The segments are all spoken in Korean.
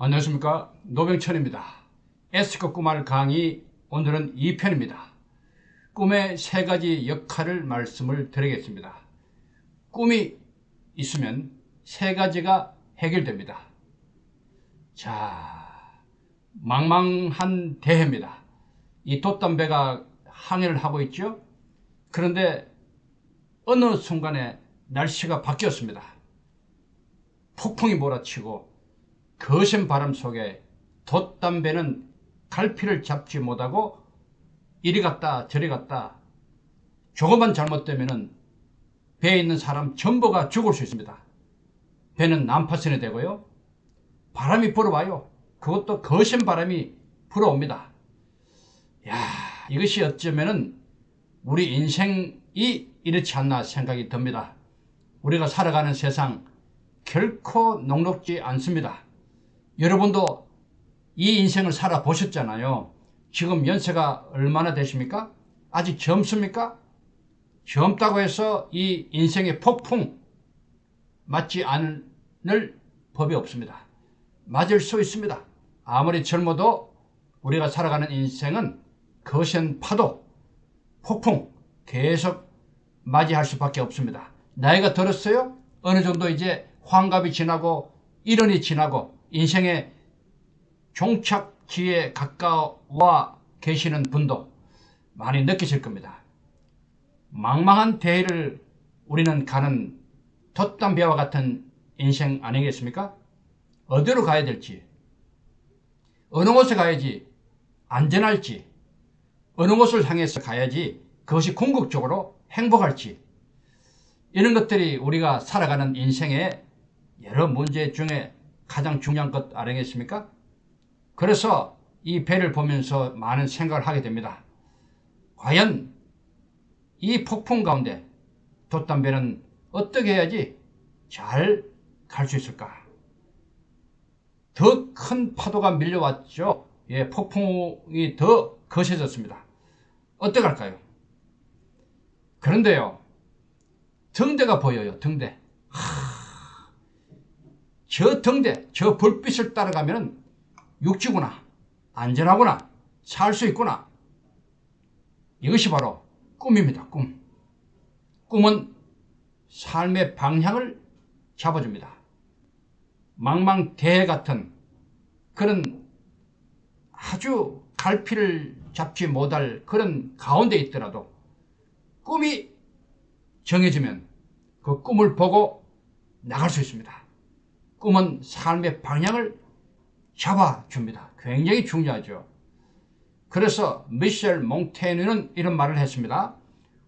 안녕하십니까, 노병철입니다. S급 꿈알 강의, 오늘은 2편입니다. 꿈의 3가지 역할을 말씀을 드리겠습니다. 꿈이 있으면 3가지가 해결됩니다. 자, 망망한 대해입니다. 이 돛담배가 항해를 하고 있죠. 그런데 어느 순간에 날씨가 바뀌었습니다. 폭풍이 몰아치고 거센 바람 속에 돛담배는 갈피를 잡지 못하고 이리 갔다 저리 갔다, 조금만 잘못되면 배에 있는 사람 전부가 죽을 수 있습니다. 배는 난파선이 되고요, 바람이 불어와요. 그것도 거센 바람이 불어옵니다. 야, 이것이 어쩌면은 우리 인생이 이렇지 않나 생각이 듭니다. 우리가 살아가는 세상 결코 녹록지 않습니다. 여러분도 이 인생을 살아보셨잖아요. 지금 연세가 얼마나 되십니까? 아직 젊습니까? 젊다고 해서 이 인생의 폭풍 맞지 않을 법이 없습니다. 맞을 수 있습니다. 아무리 젊어도 우리가 살아가는 인생은 거센 파도, 폭풍 계속 맞이할 수밖에 없습니다. 나이가 들었어요? 어느 정도 이제 환갑이 지나고 일흔이 지나고 인생의 종착지에 가까워 계시는 분도 많이 느끼실 겁니다. 망망한 대해를 우리는 가는 돛담배와 같은 인생 아니겠습니까? 어디로 가야 될지, 어느 곳에 가야지 안전할지, 어느 곳을 향해서 가야지 그것이 궁극적으로 행복할지, 이런 것들이 우리가 살아가는 인생의 여러 문제 중에 가장 중요한 것 아니겠습니까? 그래서 이 배를 보면서 많은 생각을 하게 됩니다. 과연 이 폭풍 가운데 돛담배는 어떻게 해야지 잘 갈 수 있을까? 더 큰 파도가 밀려왔죠. 예, 폭풍이 더 거세졌습니다. 어떻게 할까요? 그런데요, 등대가 보여요. 등대. 저 등대, 저 불빛을 따라가면 육지구나, 안전하구나, 살 수 있구나. 이것이 바로 꿈입니다. 꿈. 꿈은 삶의 방향을 잡아줍니다. 망망대해 같은 그런 아주 갈피를 잡지 못할 그런 가운데 있더라도 꿈이 정해지면 그 꿈을 보고 나갈 수 있습니다. 꿈은 삶의 방향을 잡아줍니다. 굉장히 중요하죠. 그래서 미셸 몽테뉴는 이런 말을 했습니다.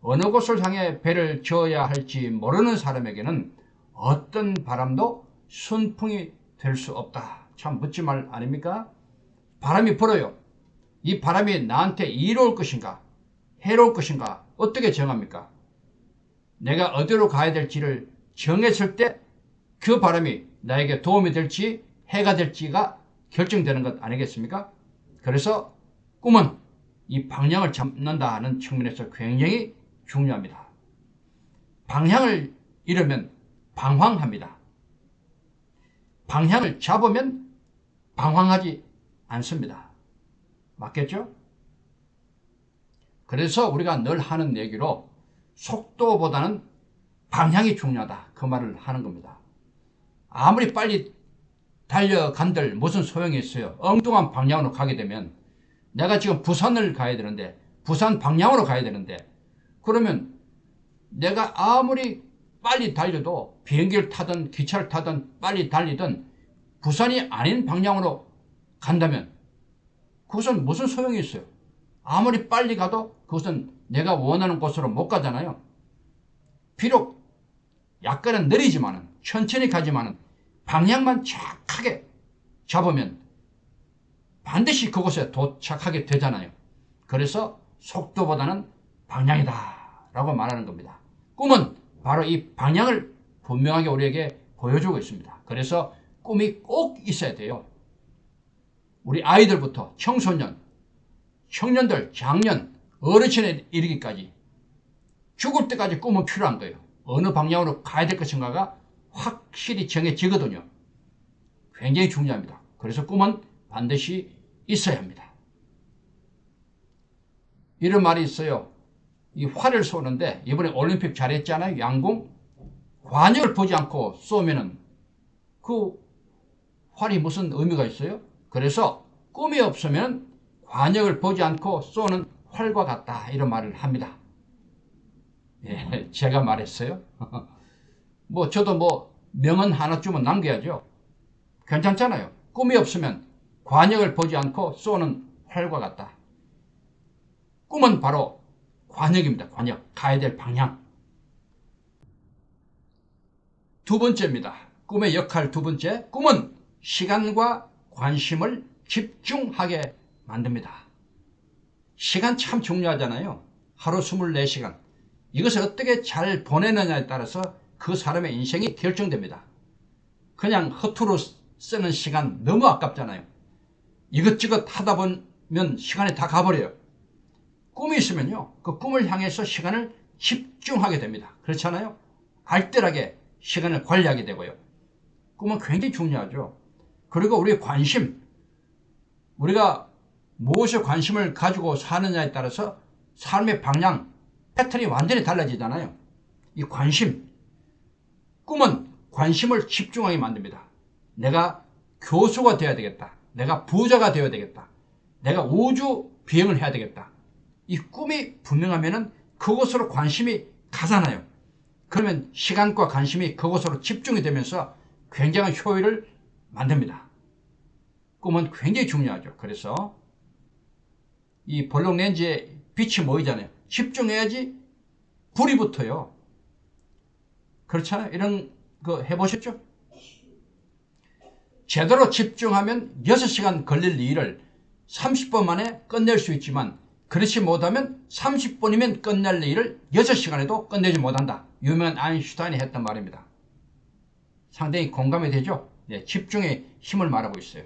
어느 곳을 향해 배를 저어야 할지 모르는 사람에게는 어떤 바람도 순풍이 될 수 없다. 참 멋진 말 아닙니까? 바람이 불어요. 이 바람이 나한테 이로울 것인가 해로울 것인가 어떻게 정합니까? 내가 어디로 가야 될지를 정했을 때 그 바람이 나에게 도움이 될지 해가 될지가 결정되는 것 아니겠습니까? 그래서 꿈은 이 방향을 잡는다는 측면에서 굉장히 중요합니다. 방향을 잃으면 방황합니다. 방향을 잡으면 방황하지 않습니다. 맞겠죠? 그래서 우리가 늘 하는 얘기로 속도보다는 방향이 중요하다, 그 말을 하는 겁니다. 아무리 빨리 달려간들 무슨 소용이 있어요. 엉뚱한 방향으로 가게 되면, 내가 지금 부산을 가야 되는데 부산 방향으로 가야 되는데, 그러면 내가 아무리 빨리 달려도 비행기를 타든 기차를 타든 빨리 달리든 부산이 아닌 방향으로 간다면 그것은 무슨 소용이 있어요. 아무리 빨리 가도 그것은 내가 원하는 곳으로 못 가잖아요. 비록 약간은 느리지만은, 천천히 가지만은 방향만 정확하게 잡으면 반드시 그곳에 도착하게 되잖아요. 그래서 속도보다는 방향이다 라고 말하는 겁니다. 꿈은 바로 이 방향을 분명하게 우리에게 보여주고 있습니다. 그래서 꿈이 꼭 있어야 돼요. 우리 아이들부터 청소년, 청년들, 장년, 어르신에 이르기까지 죽을 때까지 꿈은 필요한 거예요. 어느 방향으로 가야 될 것인가가 확실히 정해지거든요. 굉장히 중요합니다. 그래서 꿈은 반드시 있어야 합니다. 이런 말이 있어요. 이 활을 쏘는데 이번에 올림픽 잘했잖아요. 양궁. 관역을 보지 않고 쏘면은 그 활이 무슨 의미가 있어요? 그래서 꿈이 없으면 관역을 보지 않고 쏘는 활과 같다. 이런 말을 합니다. 예, 제가 말했어요. 뭐 저도 뭐 명언 하나쯤은 남겨야죠. 괜찮잖아요. 꿈이 없으면 관역을 보지 않고 쏘는 활과 같다. 꿈은 바로 관역입니다. 관역. 가야 될 방향. 두 번째입니다. 꿈의 역할 두 번째. 꿈은 시간과 관심을 집중하게 만듭니다. 시간 참 중요하잖아요. 하루 24시간. 이것을 어떻게 잘 보내느냐에 따라서 그 사람의 인생이 결정됩니다. 그냥 허투루 쓰는 시간 너무 아깝잖아요. 이것저것 하다 보면 시간이 다 가버려요. 꿈이 있으면요. 그 꿈을 향해서 시간을 집중하게 됩니다. 그렇잖아요. 알뜰하게 시간을 관리하게 되고요. 꿈은 굉장히 중요하죠. 그리고 우리의 관심, 우리가 무엇에 관심을 가지고 사느냐에 따라서 삶의 방향, 패턴이 완전히 달라지잖아요. 이 관심, 꿈은 관심을 집중하게 만듭니다. 내가 교수가 되어야 되겠다. 내가 부자가 되어야 되겠다. 내가 우주 비행을 해야 되겠다. 이 꿈이 분명하면 그곳으로 관심이 가잖아요. 그러면 시간과 관심이 그곳으로 집중이 되면서 굉장한 효율을 만듭니다. 꿈은 굉장히 중요하죠. 그래서 이 볼록 렌즈에 빛이 모이잖아요. 집중해야지 불이 붙어요. 그렇잖아요. 이런 거 해보셨죠? 제대로 집중하면 6시간 걸릴 일을 30분 만에 끝낼 수 있지만 그렇지 못하면 30분이면 끝낼 일을 6시간에도 끝내지 못한다. 유명한 아인슈타인이 했던 말입니다. 상당히 공감이 되죠? 네, 집중의 힘을 말하고 있어요.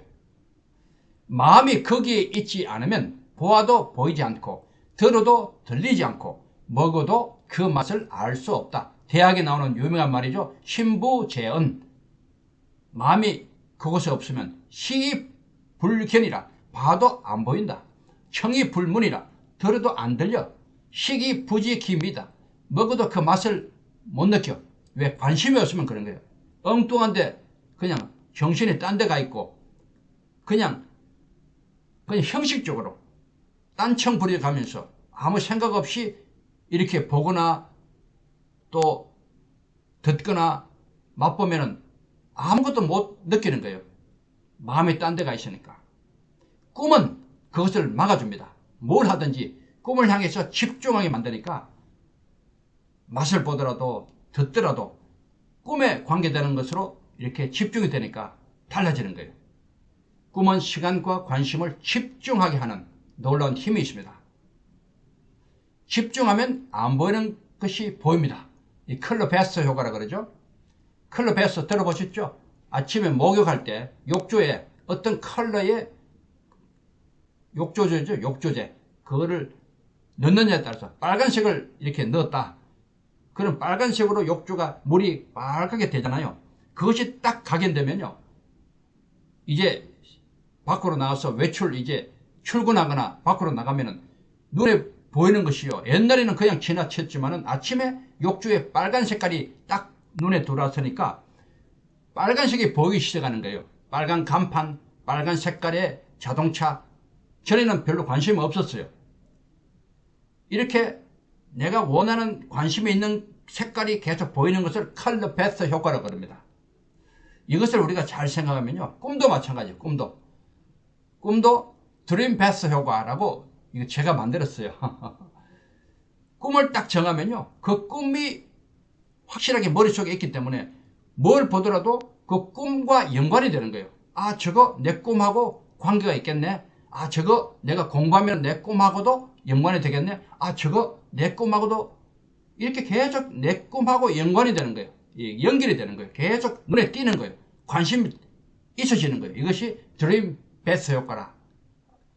마음이 거기에 있지 않으면 보아도 보이지 않고 들어도 들리지 않고 먹어도 그 맛을 알 수 없다. 대학에 나오는 유명한 말이죠. 신부재은. 마음이 그곳에 없으면 시기불견이라 봐도 안 보인다. 청이불문이라 들어도 안 들려. 시기부지기미다. 먹어도 그 맛을 못 느껴. 왜? 관심이 없으면 그런 거예요. 엉뚱한데 그냥 정신이 딴 데 가 있고 그냥 형식적으로 딴청 부려가면서 아무 생각 없이 이렇게 보거나 또 듣거나 맛보면은 아무것도 못 느끼는 거예요. 마음이 딴 데 가 있으니까. 꿈은 그것을 막아줍니다. 뭘 하든지 꿈을 향해서 집중하게 만드니까 맛을 보더라도 듣더라도 꿈에 관계되는 것으로 이렇게 집중이 되니까 달라지는 거예요. 꿈은 시간과 관심을 집중하게 하는 놀라운 힘이 있습니다. 집중하면 안 보이는 것이 보입니다. 이 클럽베스트 효과라 그러죠. 클럽베스트 들어보셨죠? 아침에 목욕할 때 욕조에 어떤 컬러의 욕조제죠. 욕조제. 그거를 넣느냐에 따라서 빨간색을 이렇게 넣었다. 그럼 빨간색으로 욕조가 물이 빨갛게 되잖아요. 그것이 딱 각인되면요. 이제 밖으로 나와서 외출 이제 출근하거나 밖으로 나가면은 눈에 보이는 것이요. 옛날에는 그냥 지나쳤지만은 아침에 욕조에 빨간 색깔이 딱 눈에 들어왔으니까 빨간색이 보이기 시작하는 거예요. 빨간 간판, 빨간 색깔의 자동차. 전에는 별로 관심이 없었어요. 이렇게 내가 원하는 관심이 있는 색깔이 계속 보이는 것을 컬러 베스트 효과라고 합니다. 이것을 우리가 잘 생각하면요. 꿈도 마찬가지예요. 꿈도 드림 베스트 효과라고 이거 제가 만들었어요. 꿈을 딱 정하면요. 그 꿈이 확실하게 머릿속에 있기 때문에 뭘 보더라도 그 꿈과 연관이 되는 거예요. 아, 저거 내 꿈하고 관계가 있겠네. 아, 저거 내가 공부하면 내 꿈하고도 연관이 되겠네. 아, 저거 내 꿈하고도 이렇게 계속 내 꿈하고 연관이 되는 거예요. 연결이 되는 거예요. 계속 눈에 띄는 거예요. 관심이 있어지는 거예요. 이것이 드림 베스트 효과라.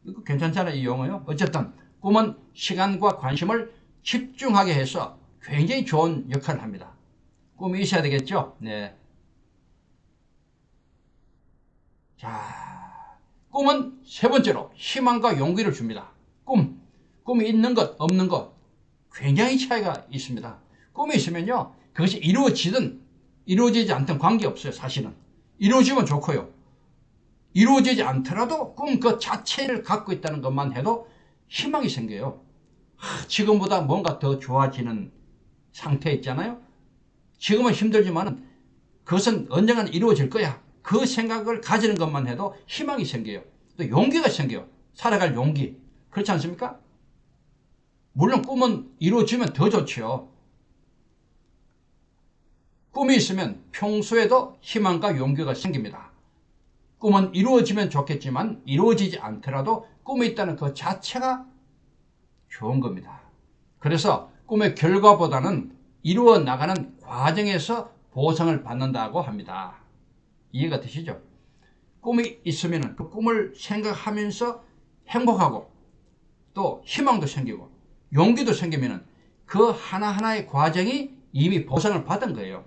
이거 괜찮잖아요. 이 용어요. 어쨌든 꿈은 시간과 관심을 집중하게 해서 굉장히 좋은 역할을 합니다. 꿈이 있어야 되겠죠? 네. 자, 꿈은 세 번째로 희망과 용기를 줍니다. 꿈이 있는 것 없는 것 굉장히 차이가 있습니다. 꿈이 있으면요 그것이 이루어지든 이루어지지 않든 관계없어요. 사실은 이루어지면 좋고요. 이루어지지 않더라도 꿈 그 자체를 갖고 있다는 것만 해도 희망이 생겨요. 지금보다 뭔가 더 좋아지는 상태에 있잖아요. 지금은 힘들지만 그것은 언젠가는 이루어질 거야. 그 생각을 가지는 것만 해도 희망이 생겨요. 또 용기가 생겨요. 살아갈 용기. 그렇지 않습니까? 물론 꿈은 이루어지면 더 좋죠. 꿈이 있으면 평소에도 희망과 용기가 생깁니다. 꿈은 이루어지면 좋겠지만 이루어지지 않더라도 꿈이 있다는 그 자체가 좋은 겁니다. 그래서 꿈의 결과보다는 이루어 나가는 과정에서 보상을 받는다고 합니다. 이해가 되시죠? 꿈이 있으면 그 꿈을 생각하면서 행복하고 또 희망도 생기고 용기도 생기면 그 하나하나의 과정이 이미 보상을 받은 거예요.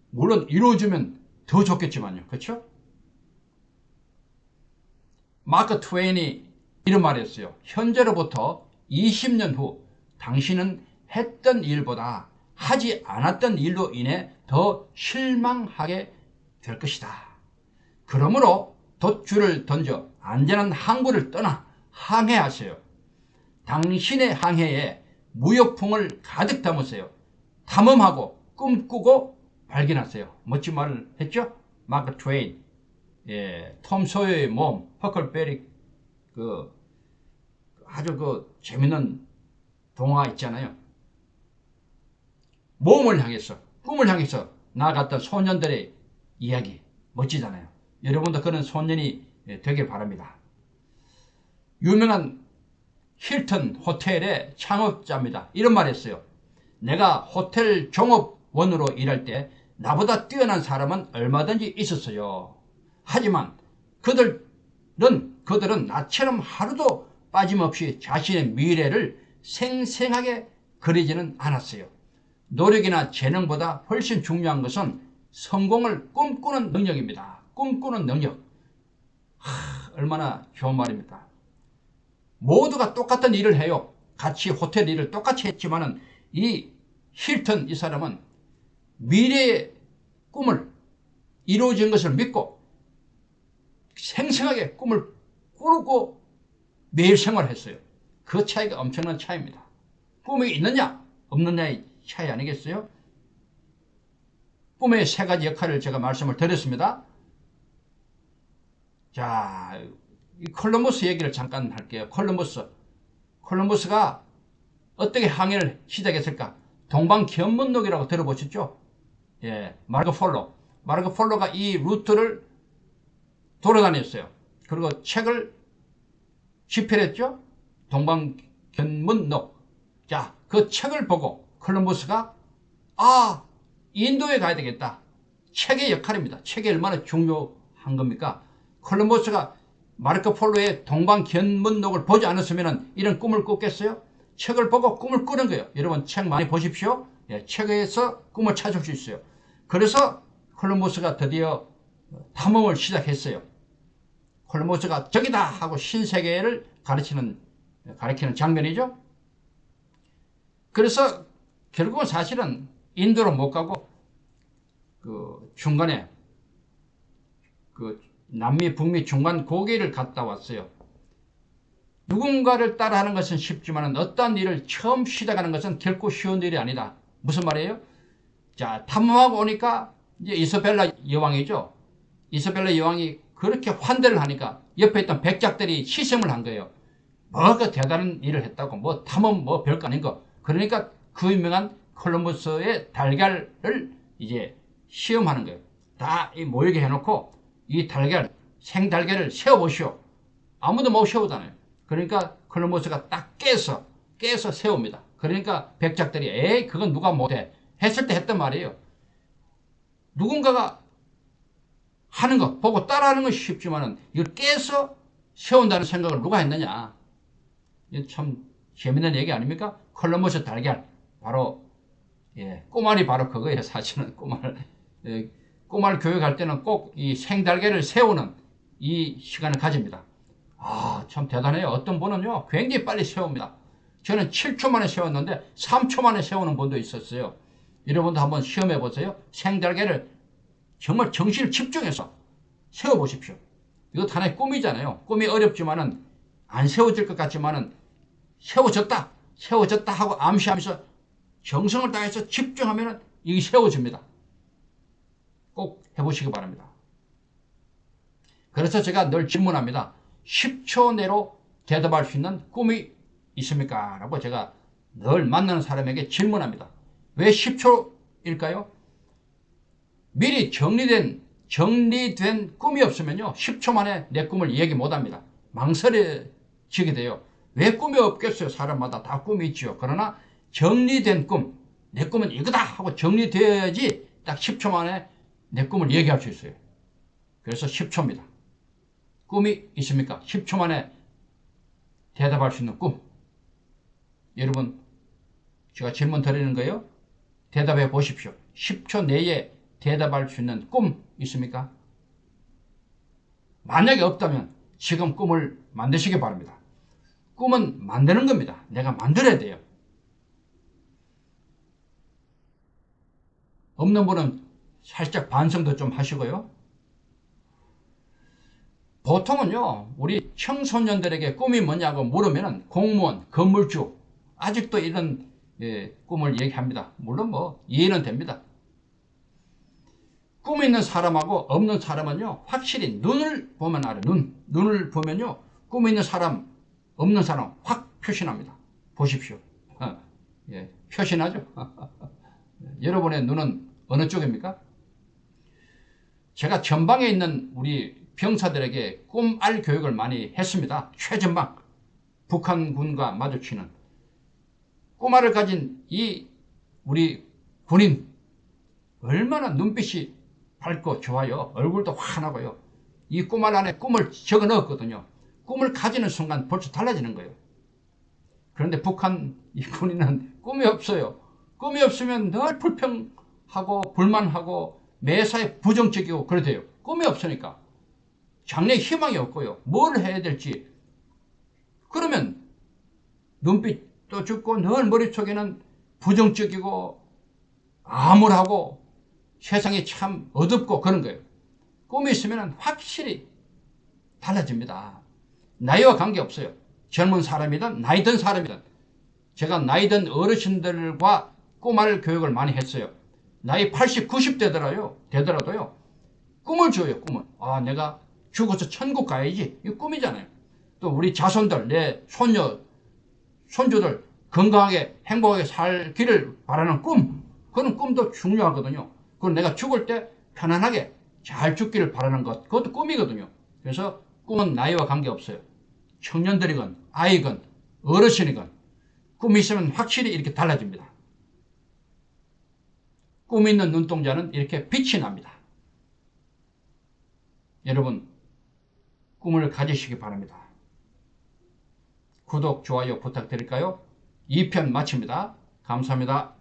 물론 이루어지면 더 좋겠지만요. 그렇죠? 마크 트웨인이 이런 말을 했어요. 현재로부터 20년 후 당신은 했던 일보다 하지 않았던 일로 인해 더 실망하게 될 것이다. 그러므로 돛줄을 던져 안전한 항구를 떠나 항해하세요. 당신의 항해에 무역풍을 가득 담으세요. 탐험하고 꿈꾸고 발견하세요. 멋진 말을 했죠? 마크 트웨인. 톰 소여의 몸, 허클베리 아주 재밌는 동화 있잖아요. 몸을 향해서, 꿈을 향해서 나아갔던 소년들의 이야기 멋지잖아요. 여러분도 그런 소년이 되길 바랍니다. 유명한 힐튼 호텔의 창업자입니다. 이런 말 했어요. 내가 호텔 종업원으로 일할 때 나보다 뛰어난 사람은 얼마든지 있었어요. 하지만 그들은 나처럼 하루도 빠짐없이 자신의 미래를 생생하게 그리지는 않았어요. 노력이나 재능보다 훨씬 중요한 것은 성공을 꿈꾸는 능력입니다. 꿈꾸는 능력. 얼마나 좋은 말입니까? 모두가 똑같은 일을 해요. 같이 호텔 일을 똑같이 했지만은 이 힐튼 이 사람은 미래의 꿈을 이루어진 것을 믿고 생생하게 꿈을 꾸고 매일 생활했어요. 그 차이가 엄청난 차이입니다. 꿈이 있느냐 없느냐의 차이 아니겠어요? 꿈의 세 가지 역할을 제가 말씀을 드렸습니다. 자, 이 콜럼버스 얘기를 잠깐 할게요. 콜럼버스가 어떻게 항해를 시작했을까? 동방견문록이라고 들어보셨죠? 마르코 폴로가 이 루트를 돌아다녔어요. 그리고 책을 집필했죠? 동방견문록. 자, 그 책을 보고 콜럼버스가 인도에 가야 되겠다. 책의 역할입니다. 책이 얼마나 중요한 겁니까? 콜럼버스가 마르코 폴로의 동방견문록을 보지 않았으면 이런 꿈을 꿨겠어요? 책을 보고 꿈을 꾸는 거예요. 여러분 책 많이 보십시오. 책에서 꿈을 찾을 수 있어요. 그래서 콜럼버스가 드디어 탐험을 시작했어요. 콜럼버스가 저기다 하고 신세계를 가리키는 장면이죠. 그래서 결국은 사실은 인도로 못 가고 중간에 남미 북미 중간 고개를 갔다 왔어요. 누군가를 따라하는 것은 쉽지만 어떠한 일을 처음 시작하는 것은 결코 쉬운 일이 아니다. 무슨 말이에요? 자, 탐험하고 오니까 이제 이사벨라 여왕이죠. 이사벨라 여왕이 그렇게 환대를 하니까 옆에 있던 백작들이 시샘을 한 거예요. 뭐가 대단한 일을 했다고, 뭐 탐험 뭐 별거 아닌 거. 그러니까 그 유명한 콜럼버스의 달걀을 이제 시험하는 거예요. 다 모이게 해놓고 이 생달걀을 세워보시오. 아무도 못 세우잖아요. 그러니까 콜럼버스가 딱 깨서 세웁니다. 그러니까 백작들이 에이 그건 누가 못해 했을 때 했단 말이에요. 누군가가 하는 거 보고 따라하는 건 쉽지만은 이걸 깨서 세운다는 생각을 누가 했느냐. 이게 참 재밌는 얘기 아닙니까? 콜럼버스 달걀 바로 꼬말이 바로 그거예요. 사실은 꼬말 교육할 때는 꼭 이 생달걀을 세우는 이 시간을 가집니다. 참 대단해요. 어떤 분은요, 굉장히 빨리 세웁니다. 저는 7초 만에 세웠는데 3초 만에 세우는 분도 있었어요. 여러분도 한번 시험해 보세요. 생달개를 정말 정신을 집중해서 세워보십시오. 이것도 하나의 꿈이잖아요. 꿈이 어렵지만은 안 세워질 것 같지만은 세워졌다 하고 암시하면서 정성을 다해서 집중하면은 이게 세워집니다. 꼭 해보시기 바랍니다. 그래서 제가 늘 질문합니다. 10초 내로 대답할 수 있는 꿈이 있습니까? 라고 제가 늘 만나는 사람에게 질문합니다. 왜 10초일까요? 미리 정리된 꿈이 없으면요, 10초 만에 내 꿈을 얘기 못합니다. 망설여지게 돼요. 왜 꿈이 없겠어요? 사람마다 다 꿈이 있죠. 그러나 정리된 꿈, 내 꿈은 이거다 하고 정리되어야지 딱 10초 만에 내 꿈을 얘기할 수 있어요. 그래서 10초입니다. 꿈이 있습니까? 10초 만에 대답할 수 있는 꿈. 여러분, 제가 질문 드리는 거예요. 대답해 보십시오. 10초 내에 대답할 수 있는 꿈 있습니까? 만약에 없다면 지금 꿈을 만드시기 바랍니다. 꿈은 만드는 겁니다. 내가 만들어야 돼요. 없는 분은 살짝 반성도 좀 하시고요. 보통은요, 우리 청소년들에게 꿈이 뭐냐고 물으면 공무원, 건물주, 아직도 이런 꿈을 얘기합니다. 물론 뭐 이해는 됩니다. 꿈이 있는 사람하고 없는 사람은요, 확실히 눈을 보면 알아요. 눈을 보면요, 꿈이 있는 사람, 없는 사람 확 표시납니다. 보십시오. 표시나죠? 여러분의 눈은 어느 쪽입니까? 제가 전방에 있는 우리 병사들에게 꿈알 교육을 많이 했습니다. 최전방, 북한군과 마주치는 꿈알을 가진 이 우리 군인, 얼마나 눈빛이 밝고 좋아요. 얼굴도 환하고요. 이 꿈알 안에 꿈을 적어 넣었거든요. 꿈을 가지는 순간 벌써 달라지는 거예요. 그런데 북한 이 군인은 꿈이 없어요. 꿈이 없으면 늘 불평하고 불만하고 매사에 부정적이고 그러대요. 꿈이 없으니까 장래에 희망이 없고요. 뭘 해야 될지. 그러면 눈빛도 죽고 늘 머릿속에는 부정적이고 암울하고 세상이 참 어둡고 그런 거예요. 꿈이 있으면 확실히 달라집니다. 나이와 관계없어요. 젊은 사람이든 나이 든 사람이든. 제가 나이 든 어르신들과 꿈알 교육을 많이 했어요. 나이 80, 90 되더라도요. 꿈을 줘요. 꿈을. 내가 죽어서 천국 가야지. 이 꿈이잖아요. 또 우리 자손들, 내 손주들 건강하게 행복하게 살기를 바라는 꿈. 그런 꿈도 중요하거든요. 그건 내가 죽을 때 편안하게 잘 죽기를 바라는 것. 그것도 꿈이거든요. 그래서 꿈은 나이와 관계없어요. 청년들이건 아이건 어르신이건 꿈이 있으면 확실히 이렇게 달라집니다. 꿈 있는 눈동자는 이렇게 빛이 납니다. 여러분, 꿈을 가지시기 바랍니다. 구독, 좋아요 부탁드릴까요? 2편 마칩니다. 감사합니다.